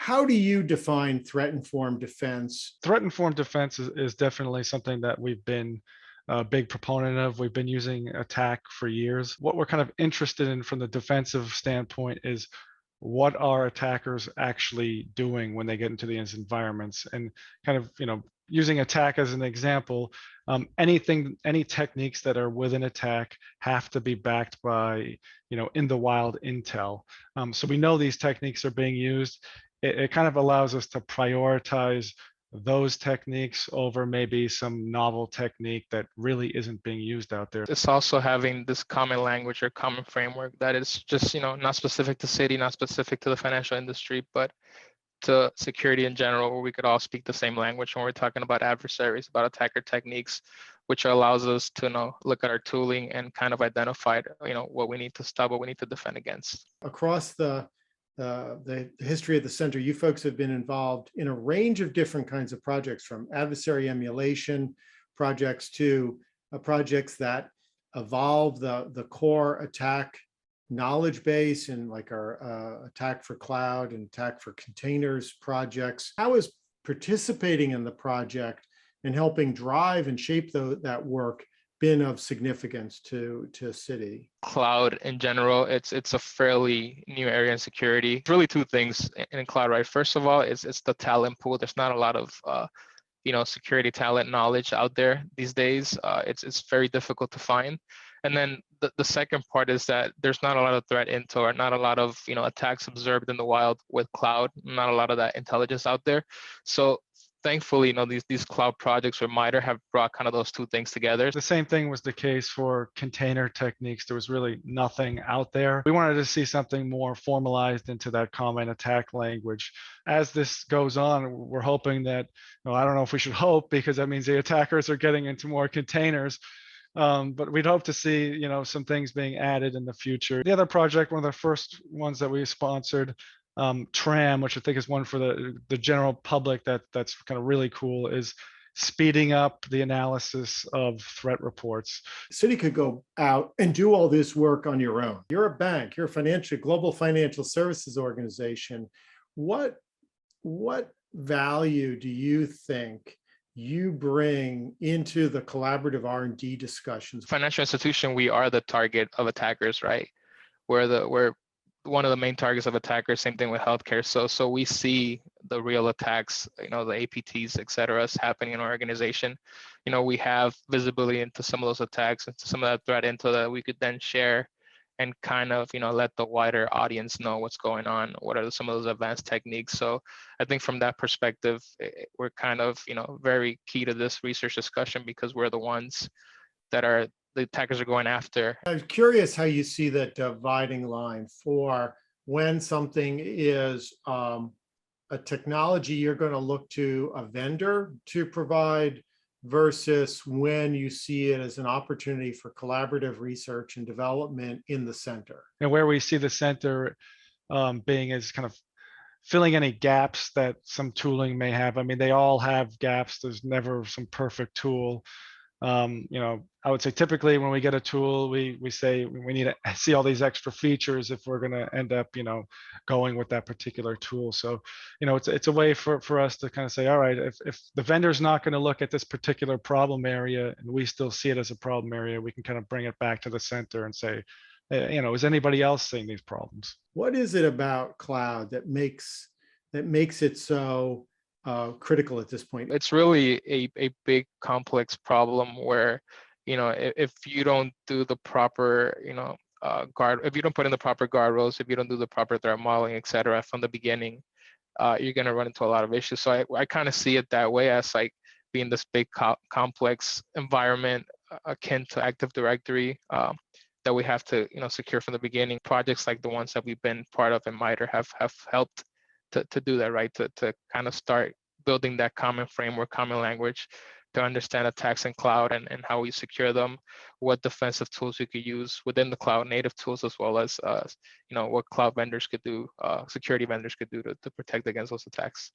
How do you define threat-informed defense? Threat-informed defense is definitely something that we've been a big proponent of. We've been using attack for years. What we're kind of interested in from the defensive standpoint is what are attackers actually doing when they get into these environments, and kind of, using attack as an example. Any techniques that are within attack have to be backed by, in the wild intel. So we know these techniques are being used. It kind of allows us to prioritize those techniques over maybe some novel technique that really isn't being used out there. It's also having this common language or common framework that is just, not specific to Citi, not specific to the financial industry, but to security in general, where we could all speak the same language when we're talking about adversaries, about attacker techniques, which allows us to look at our tooling and kind of identify, what we need to stop, what we need to defend against. Across the history of the center, you folks have been involved in a range of different kinds of projects, from adversary emulation projects to projects that evolve the core attack knowledge base, and like our attack for cloud and attack for containers projects. How is participating in the project and helping drive and shape that work been of significance to Citi? Cloud in general, it's a fairly new area in security. Really two things in cloud, right? First of all, it's the talent pool. There's not a lot of security talent knowledge out there these days. It's very difficult to find. And then the second part is that there's not a lot of threat intel, or not a lot of attacks observed in the wild with cloud. Not a lot of that intelligence out there. So thankfully, these cloud projects or MITRE have brought kind of those two things together. The same thing was the case for container techniques. There was really nothing out there. We wanted to see something more formalized into that common attack language. As this goes on, we're hoping that, I don't know if we should hope, because that means the attackers are getting into more containers. But we'd hope to see, some things being added in the future. The other project, one of the first ones that we sponsored, TRAM, which I think is one for the general public that's kind of really cool, is speeding up the analysis of threat reports. Citi could go out and do all this work on your own. You're a bank, you're a global financial services organization. What value do you think you bring into the collaborative R&D discussions? Financial institution, we are the target of attackers, right? We're one of the main targets of attackers. Same thing with healthcare. So we see the real attacks, the APTs, et cetera, happening in our organization. We have visibility into some of those attacks, into some of that threat intel that we could then share and kind of, let the wider audience know what's going on, what are some of those advanced techniques. So I think from that perspective, we're kind of, very key to this research discussion, because we're the ones that the attackers are going after. I'm curious how you see that dividing line for when something is a technology you're going to look to a vendor to provide, versus when you see it as an opportunity for collaborative research and development in the center. And where we see the center being is kind of filling any gaps that some tooling may have. I mean, they all have gaps. There's never some perfect tool. I would say typically when we get a tool, we say we need to see all these extra features if we're going to end up, going with that particular tool. So, it's a way for us to kind of say, all right, if the vendor's not going to look at this particular problem area and we still see it as a problem area, we can kind of bring it back to the center and say, is anybody else seeing these problems? What is it about cloud that makes it so critical at this point? It's really a big complex problem where, if you don't do the proper, if you don't put in the proper guardrails, if you don't do the proper threat modeling, et cetera, from the beginning, you're going to run into a lot of issues. So I kind of see it that way, as like being this big complex environment akin to Active Directory that we have to, secure from the beginning. Projects like the ones that we've been part of in MITRE have helped to do that, right? To kind of start building that common framework, common language, to understand attacks in cloud and how we secure them, what defensive tools we could use within the cloud, native tools, as well as what cloud vendors could do, security vendors could do to protect against those attacks.